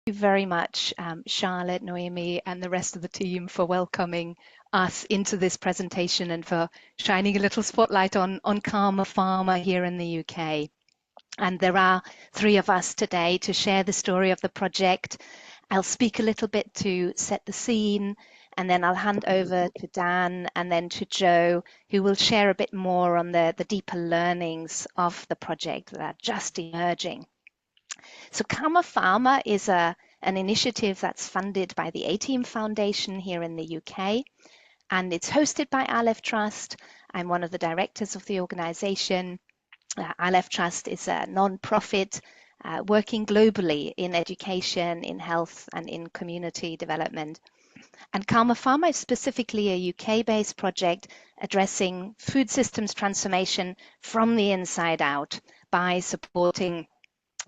you very much, Charlotte, Noemi, and the rest of the team for welcoming us into this presentation and for shining a little spotlight on Karma Farmer here in the UK. And there are three of us today to share the story of the project. I'll speak a little bit to set the scene, and then I'll hand over to Dan and then to Joe, who will share a bit more on the deeper learnings of the project that are just emerging. So Karma Farmer is an initiative that's funded by the A-Team Foundation here in the UK, and it's hosted by Alef Trust. I'm one of the directors of the organization. Alef Trust is a non-profit working globally in education, in health, and in community development. And Karma Farmer is specifically a UK-based project addressing food systems transformation from the inside out by supporting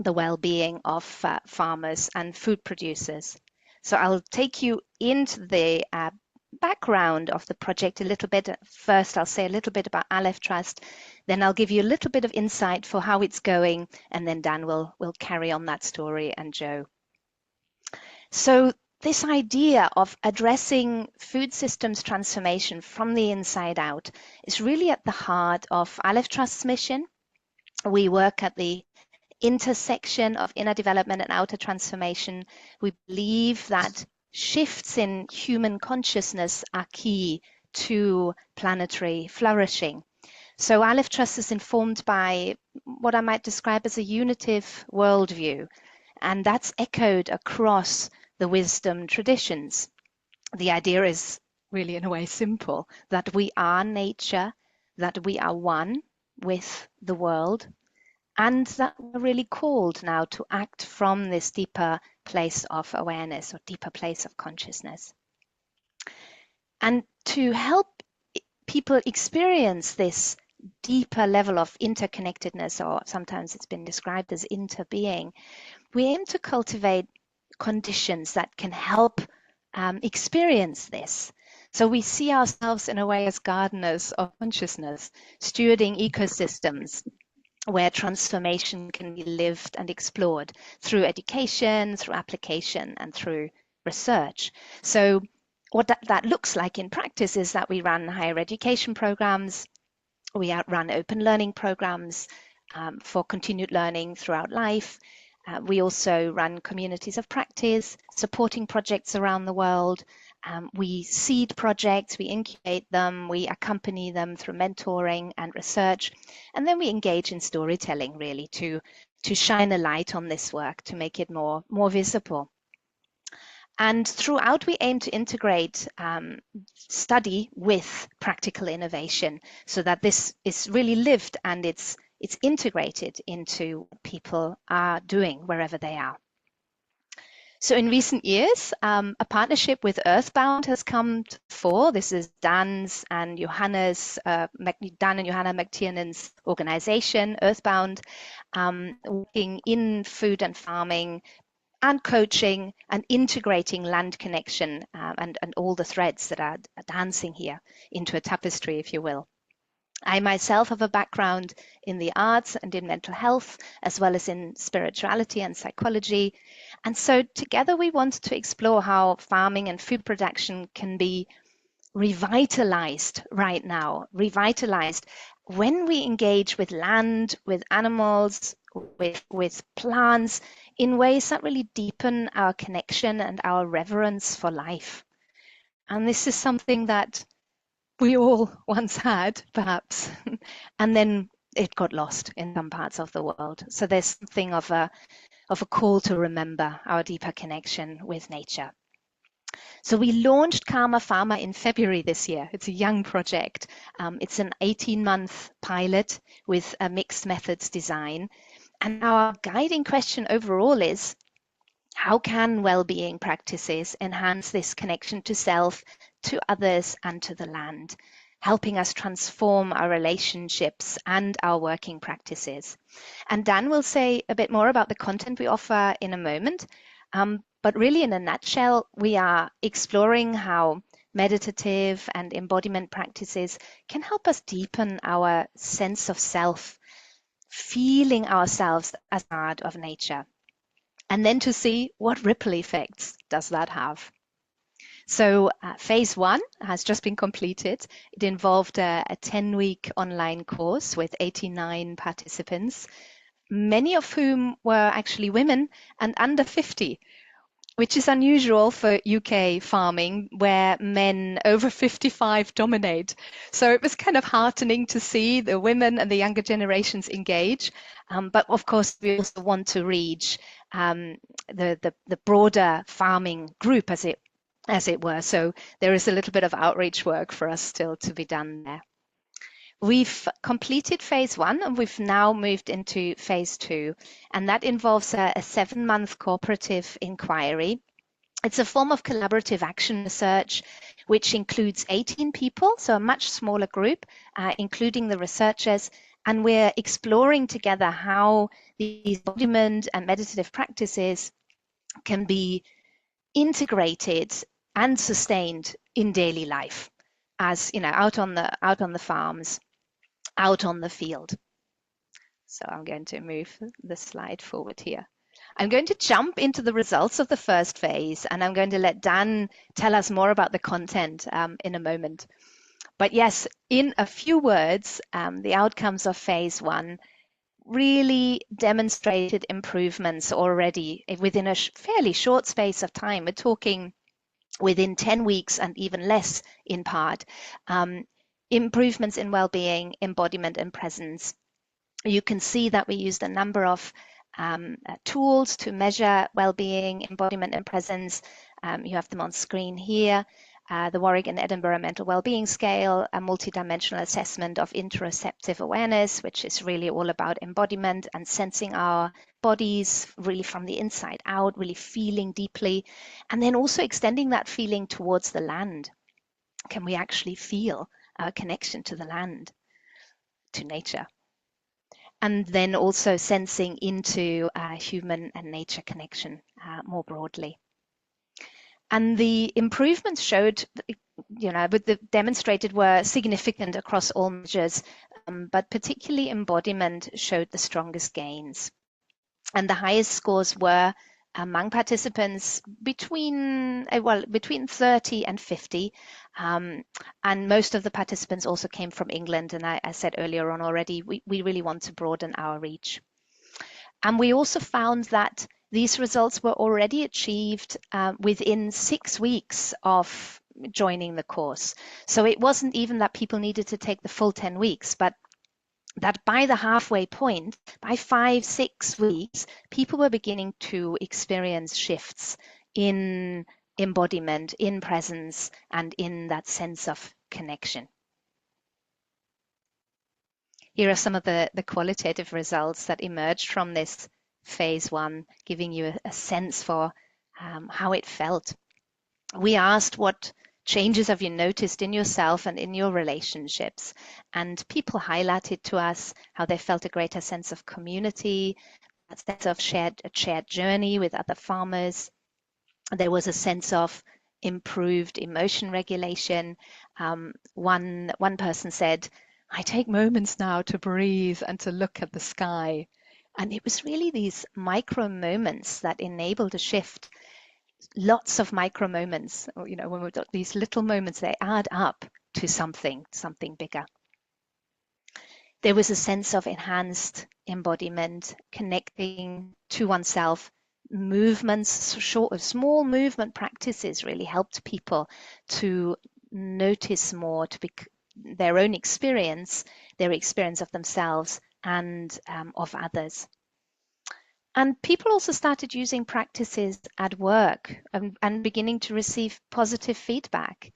the well-being of farmers and food producers. So I'll take you into the background of the project a little bit. First, I'll say a little bit about Alef Trust, then I'll give you a little bit of insight for how it's going, and then Dan will carry on that story, and Joe. So this idea of addressing food systems transformation from the inside out is really at the heart of Alef Trust's mission. We work at the intersection of inner development and outer transformation. We believe that shifts in human consciousness are key to planetary flourishing. So Alef Trust is informed by what I might describe as a unitive worldview, and that's echoed across the wisdom traditions. The idea is really, in a way, simple, that we are nature, that we are one with the world, and that we're really called now to act from this deeper place of awareness or deeper place of consciousness. And to help people experience this deeper level of interconnectedness, or sometimes it's been described as interbeing, we aim to cultivate conditions that can help experience this. So we see ourselves in a way as gardeners of consciousness, stewarding ecosystems where transformation can be lived and explored through education, through application, and through research. So what that looks like in practice is that we run higher education programs, we run open learning programs for continued learning throughout life. We also run communities of practice, supporting projects around the world. We seed projects, we incubate them, we accompany them through mentoring and research, and then we engage in storytelling really to shine a light on this work, to make it more visible. And throughout, we aim to integrate study with practical innovation so that this is really lived and it's integrated into what people are doing wherever they are. So in recent years, a partnership with Earthbound has come to the fore. This is Dan and Johanna McTiernan's organization, Earthbound, working in food and farming and coaching and integrating land connection and all the threads that are dancing here into a tapestry, if you will. I myself have a background in the arts and in mental health, as well as in spirituality and psychology. And so together we want to explore how farming and food production can be revitalized right now, revitalized when we engage with land, with animals, with plants in ways that really deepen our connection and our reverence for life. And this is something that we all once had, perhaps, and then it got lost in some parts of the world. So there's something of a call to remember our deeper connection with nature. So we launched Karma Farmer in February this year. It's a young project. It's an 18-month pilot with a mixed methods design. And our guiding question overall is, how can well-being practices enhance this connection to self, to others, and to the land, helping us transform our relationships and our working practices? And Dan will say a bit more about the content we offer in a moment. But really, in a nutshell, we are exploring how meditative and embodiment practices can help us deepen our sense of self, feeling ourselves as part of nature. and then to see what ripple effects does that have. So phase one has just been completed. It involved a 10-week online course with 89 participants, many of whom were actually women and under 50, which is unusual for UK farming, where men over 55 dominate. So it was kind of heartening to see the women and the younger generations engage. But of course, we also want to reach the broader farming group, as it were. So there is a little bit of outreach work for us still to be done there. We've completed phase one and we've now moved into phase two, and that involves a 7-month cooperative inquiry. It's a form of collaborative action research, which includes 18 people, so a much smaller group, including the researchers, and we're exploring together how these embodiment and meditative practices can be integrated and sustained in daily life, as you know, out on the farms, out on the field. So I'm going to move the slide forward here. I'm going to jump into the results of the first phase, and I'm going to let Dan tell us more about the content in a moment. But yes, in a few words, the outcomes of phase one really demonstrated improvements already within a fairly short space of time. We're talking within 10 weeks and even less in part. Improvements in well-being, embodiment, and presence. You can see that we used a number of tools to measure well-being, embodiment, and presence. You have them on screen here. The Warwick and Edinburgh Mental Wellbeing Scale, a multidimensional assessment of interoceptive awareness, which is really all about embodiment and sensing our bodies really from the inside out, really feeling deeply, and then also extending that feeling towards the land. Can we actually feel a connection to the land, to nature? And then also sensing into human and nature connection more broadly. And the improvements showed, but the demonstrated were significant across all measures, but particularly embodiment showed the strongest gains. And the highest scores were among participants between 30 and 50. And most of the participants also came from England. And I said earlier on already, we really want to broaden our reach. And we also found that these results were already achieved within 6 weeks of joining the course. So it wasn't even that people needed to take the full 10 weeks, but that by the halfway point, by 5-6 weeks, people were beginning to experience shifts in embodiment, in presence, and in that sense of connection. Here are some of the qualitative results that emerged from this phase one, giving you a sense for how it felt. We asked, what changes have you noticed in yourself and in your relationships? And people highlighted to us how they felt a greater sense of community, a sense of a shared journey with other farmers. There was a sense of improved emotion regulation. One person said, I take moments now to breathe and to look at the sky. And it was really these micro moments that enabled a shift. Lots of micro moments, when we've got these little moments, they add up to something bigger. There was a sense of enhanced embodiment, connecting to oneself. Movements, small movement practices really helped people to notice more, to be their own experience, their experience of themselves and of others. And people also started using practices at work and beginning to receive positive feedback.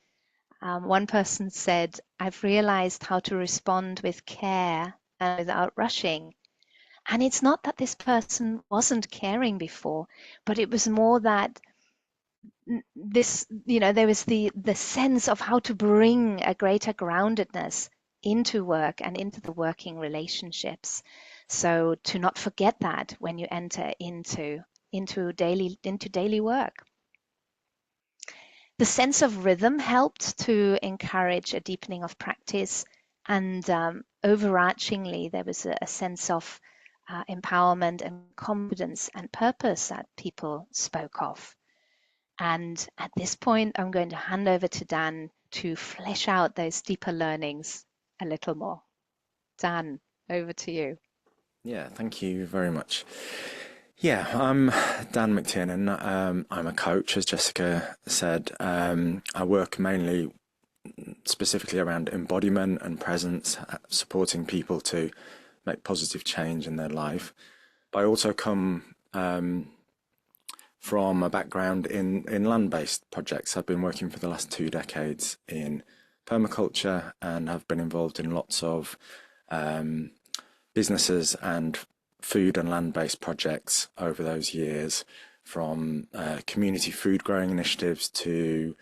One person said, I've realized how to respond with care and without rushing. And it's not that this person wasn't caring before, but it was more that there was the sense of how to bring a greater groundedness into work and into the working relationships. So to not forget that when you enter into daily work. The sense of rhythm helped to encourage a deepening of practice, and overarchingly there was a sense of empowerment and confidence and purpose that people spoke of. And at this point, I'm going to hand over to Dan to flesh out those deeper learnings a little more. Dan, over to you. Yeah, thank you very much. Yeah, I'm Dan McTiernan. I'm a coach, as Jessica said. I work mainly specifically around embodiment and presence, supporting people to make positive change in their life. But I also come from a background in land-based projects. I've been working for the last 2 decades in permaculture and have been involved in lots of businesses and food and land-based projects over those years, from community food growing initiatives to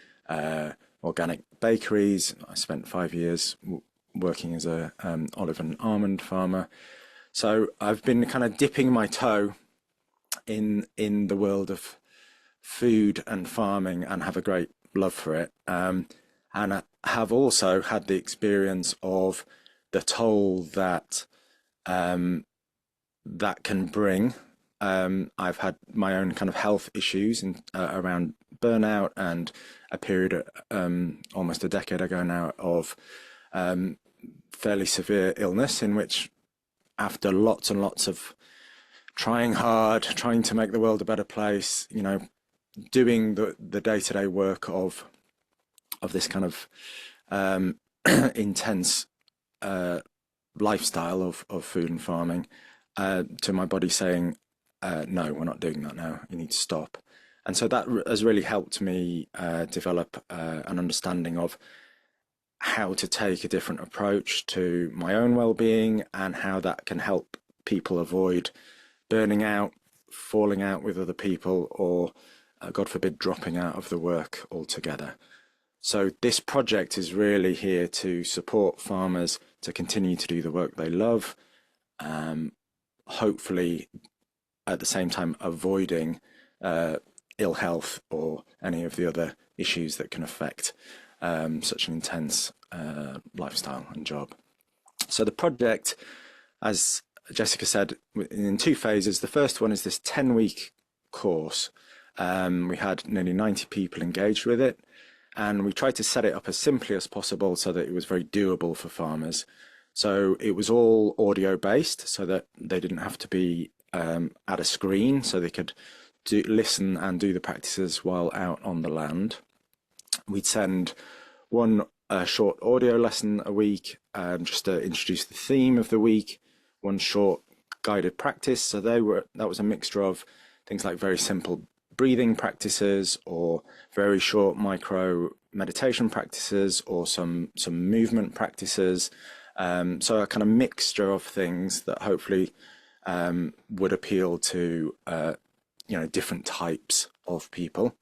organic bakeries. I spent 5 years working as a olive and almond farmer. So I've been kind of dipping my toe in the world of food and farming and have a great love for it. And I have also had the experience of the toll that that can bring. I've had my own kind of health issues and around burnout, and a period almost a decade ago now of fairly severe illness, in which after lots and lots of trying hard, trying to make the world a better place, you know, doing the day-to-day work of this kind of intense lifestyle of food and farming, to my body saying, no, we're not doing that now, you need to stop. And so that has really helped me develop an understanding of how to take a different approach to my own well-being, and how that can help people avoid burning out, falling out with other people, or God forbid, dropping out of the work altogether. So this project is really here to support farmers to continue to do the work they love, hopefully at the same time avoiding ill health or any of the other issues that can affect such an intense lifestyle and job. So the project, as Jessica said, in 2 phases. The first one is this 10-week course. We had nearly 90 people engaged with it, and we tried to set it up as simply as possible so that it was very doable for farmers. So it was all audio based, so that they didn't have to be at a screen, so they could listen and do the practices while out on the land. We'd send one short audio lesson a week, just to introduce the theme of the week, one short guided practice. So that was a mixture of things like very simple breathing practices, or very short micro meditation practices, or some movement practices. So a kind of mixture of things that hopefully would appeal to different types of people.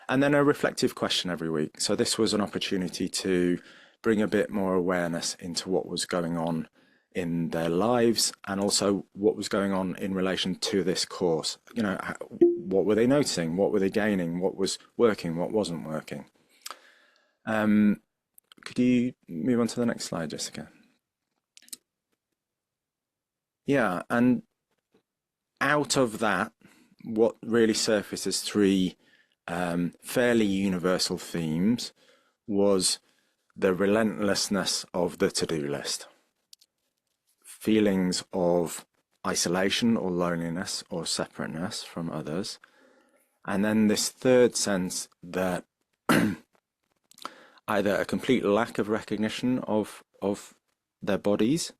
And then a reflective question every week. So this was an opportunity to bring a bit more awareness into what was going on in their lives, and also what was going on in relation to this course. You know, what were they noticing? What were they gaining? What was working? What wasn't working? Could you move on to the next slide, Jessica? Yeah, and out of that, what really surfaced as 3 fairly universal themes was the relentlessness of the to-do list. Feelings of isolation or loneliness or separateness from others. And then this third sense that either a complete lack of recognition of their bodies,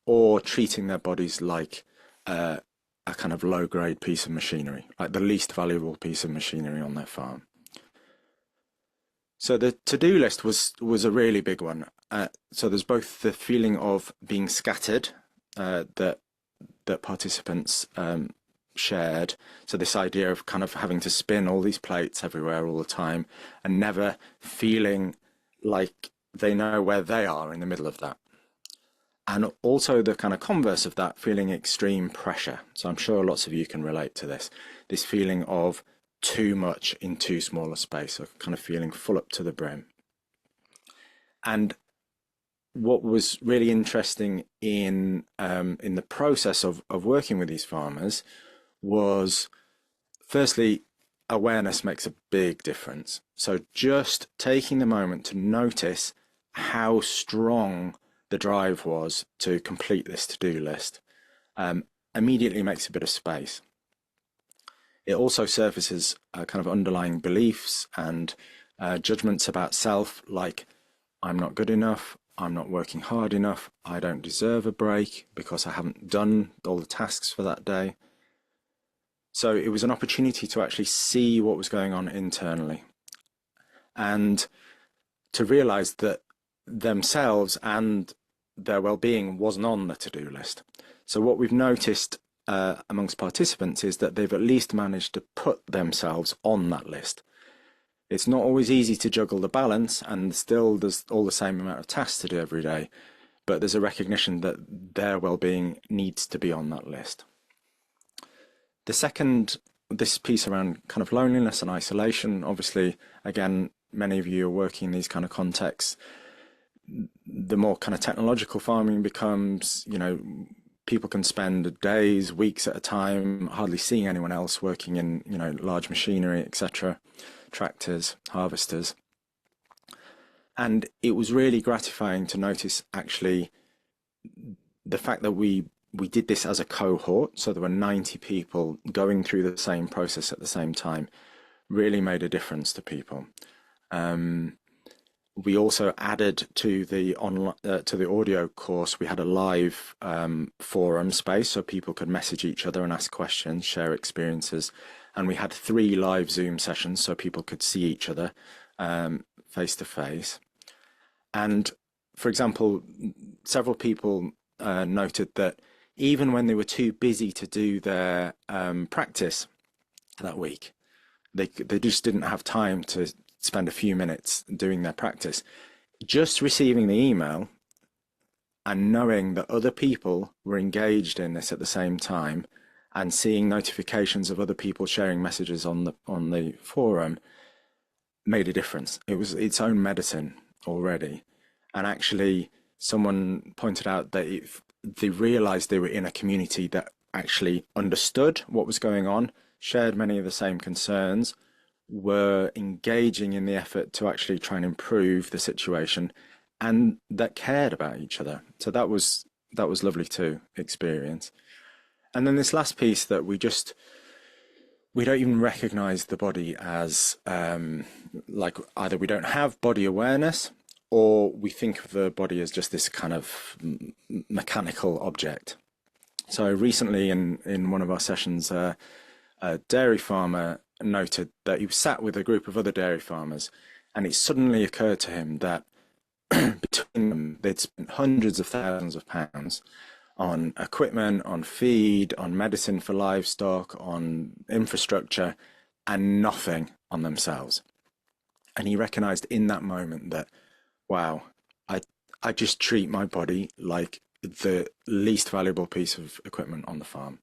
or treating their bodies like a kind of low-grade piece of machinery, like the least valuable piece of machinery on their farm. So the to-do list was a really big one. So there's both the feeling of being scattered that participants shared. So this idea of kind of having to spin all these plates everywhere all the time, and never feeling like they know where they are in the middle of that. And also the kind of converse of that, feeling extreme pressure. So I'm sure lots of you can relate to this feeling of too much in too small a space, or kind of feeling full up to the brim. And what was really interesting in the process of working with these farmers was, firstly, awareness makes a big difference. So just taking the moment to notice how strong the drive was to complete this to-do list immediately makes a bit of space. It also surfaces kind of underlying beliefs and judgments about self, like I'm not good enough, I'm not working hard enough, I don't deserve a break because I haven't done all the tasks for that day. So it was an opportunity to actually see what was going on internally and to realize that themselves and their well-being wasn't on the to-do list. So what we've noticed amongst participants is that they've at least managed to put themselves on that list. It's not always easy to juggle the balance, and still there's all the same amount of tasks to do every day, but there's a recognition that their well-being needs to be on that list. The second, this piece around kind of loneliness and isolation, obviously, again, many of you are working in these kind of contexts. The more kind of technological farming becomes, you know, people can spend days, weeks at a time, hardly seeing anyone else working in, you know, large machinery, etc., tractors, harvesters. And it was really gratifying to notice actually the fact that we did this as a cohort, so there were 90 people going through the same process at the same time, really made a difference to people. We also added to the audio course, we had a live forum space so people could message each other and ask questions, share experiences, and we had 3 live Zoom sessions so people could see each other face to face. And for example, several people noted that even when they were too busy to do their practice that week, they just didn't have time to spend a few minutes doing their practice. Just receiving the email and knowing that other people were engaged in this at the same time and seeing notifications of other people sharing messages on the forum made a difference. It was its own medicine already. And actually, someone pointed out that they realized they were in a community that actually understood what was going on, shared many of the same concerns, were engaging in the effort to actually try and improve the situation, and that cared about each other. So that was lovely to experience. And then this last piece, that we don't even recognize the body as like, either we don't have body awareness, or we think of the body as just this kind of mechanical object. So recently in one of our sessions, a dairy farmer noted that he was sat with a group of other dairy farmers, and it suddenly occurred to him that between them, they'd spent hundreds of thousands of pounds on equipment, on feed, on medicine for livestock, on infrastructure, and nothing on themselves. And he recognized in that moment that, wow, I just treat my body like the least valuable piece of equipment on the farm.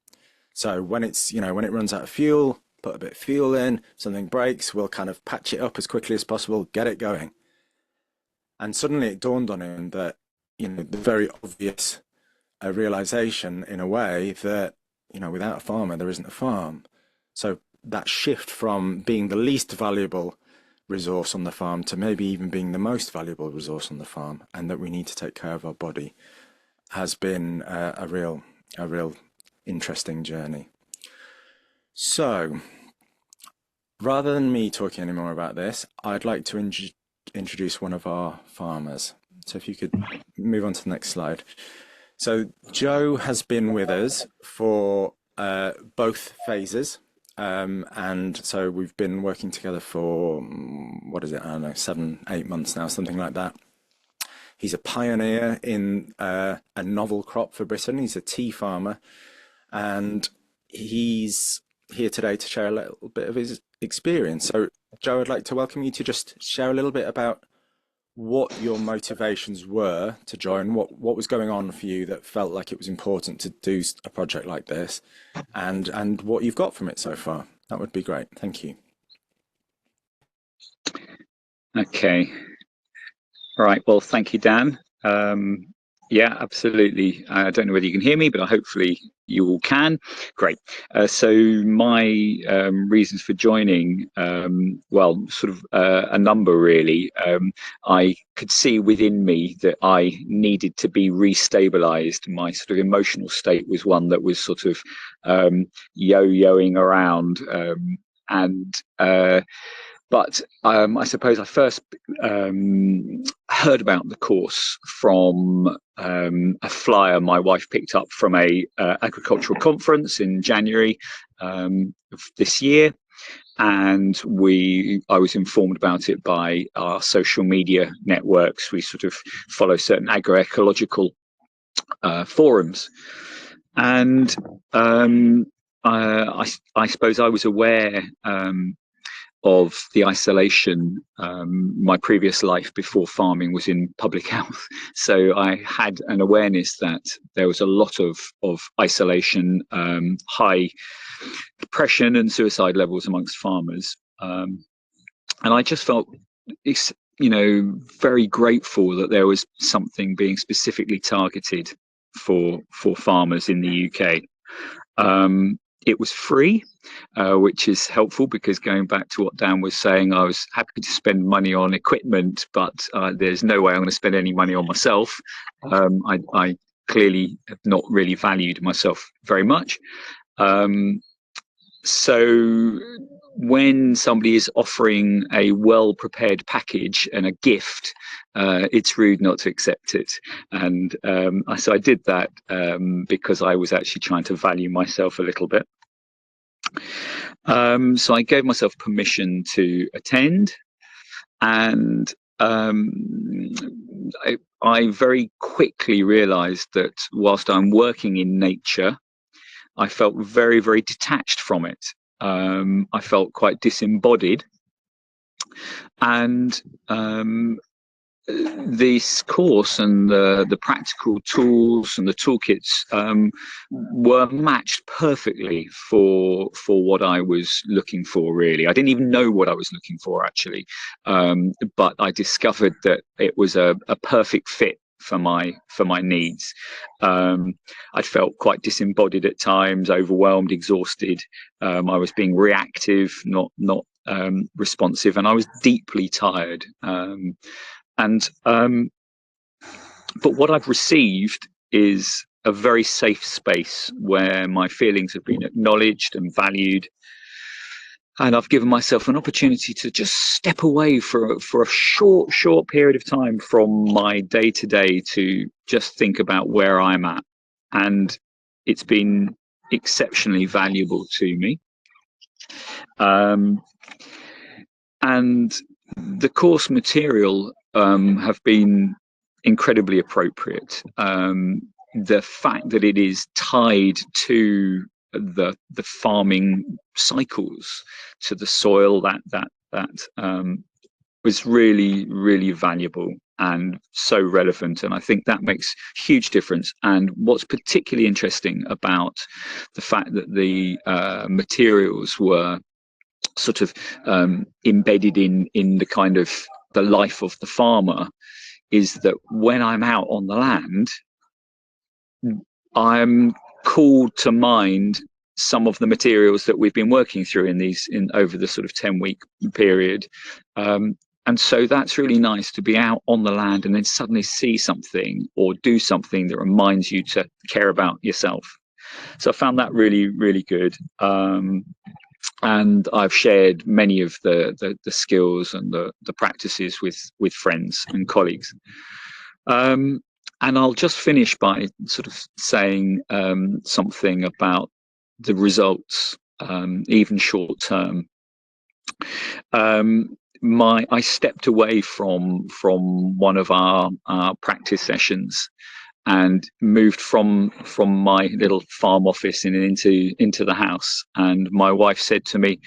So when it's, you know, when it runs out of fuel, put a bit of fuel in, something breaks, we'll kind of patch it up as quickly as possible, get it going. And suddenly it dawned on him that, you know, the very obvious realization in a way that, you know, without a farmer, there isn't a farm. So that shift from being the least valuable resource on the farm to maybe even being the most valuable resource on the farm, and that we need to take care of our body, has been a real interesting journey. So rather than me talking any more about this, I'd like to introduce one of our farmers. So if you could move on to the next slide. So Joe has been with us for both phases. And so we've been working together for, what is it, I don't know, 7-8 months now, something like that. He's a pioneer in a novel crop for Britain. He's a tea farmer, and he's here today to share a little bit of his experience. So Joe, I'd like to welcome you to just share a little bit about what your motivations were to join, what was going on for you that felt like it was important to do a project like this, and what you've got from it so far. That would be great. Thank you. Okay. All right. Well, thank you, Dan. Yeah, absolutely. I don't know whether you can hear me, but hopefully you all can. Great. So my reasons for joining, well, sort of a number really. I could see within me that I needed to be restabilized. My sort of emotional state was one that was sort of yo-yoing around, and but I suppose I first heard about the course from a flyer my wife picked up from a agricultural conference in January of this year, and I was informed about it by our social media networks. We sort of follow certain agroecological forums, and I suppose I was aware of the isolation. My previous life before farming was in public health, so I had an awareness that there was a lot of isolation, high depression and suicide levels amongst farmers, and I just felt, very grateful that there was something being specifically targeted for farmers in the UK. It was free, which is helpful, because going back to what Dan was saying, I was happy to spend money on equipment, but there's no way I'm going to spend any money on myself. I clearly have not really valued myself very much. So when somebody is offering a well-prepared package and a gift, it's rude not to accept it. And so I did that because I was actually trying to value myself a little bit. So I gave myself permission to attend, and I very quickly realized that whilst I'm working in nature, I felt very, very detached from it. I felt quite disembodied, and this course and the practical tools and the toolkits were matched perfectly for what I was looking for. Really, I didn't even know what I was looking for actually, but I discovered that it was a perfect fit for my needs. I felt quite disembodied at times, overwhelmed, exhausted. I was being reactive, not responsive, and I was deeply tired. But what I've received is a very safe space where my feelings have been acknowledged and valued, and I've given myself an opportunity to just step away for a short period of time from my day-to-day to just think about where I'm at, and it's been exceptionally valuable to me. And the course material have been incredibly appropriate. The fact that it is tied to the farming cycles, to the soil, that was really, really valuable and so relevant, and I think that makes huge difference. And what's particularly interesting about the fact that the materials were sort of embedded in the kind of the life of the farmer is that when I'm out on the land, I'm called to mind some of the materials that we've been working through in over the sort of 10-week period. And so that's really nice to be out on the land and then suddenly see something or do something that reminds you to care about yourself. So I found that really, really good. And I've shared many of the skills and the practices with friends and colleagues. And I'll just finish by sort of saying something about the results, even short term. I stepped away from one of our practice sessions and moved from my little farm office and into the house. And my wife said to me,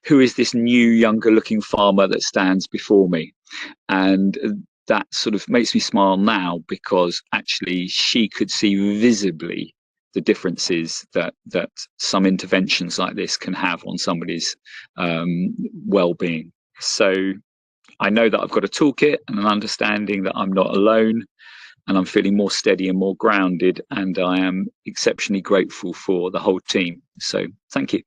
"Who is this new, younger looking farmer that stands before me?" And that sort of makes me smile now, because actually she could see visibly the differences that some interventions like this can have on somebody's well-being. So I know that I've got a toolkit and an understanding that I'm not alone. and I'm feeling more steady and more grounded, and I am exceptionally grateful for the whole team. So thank you.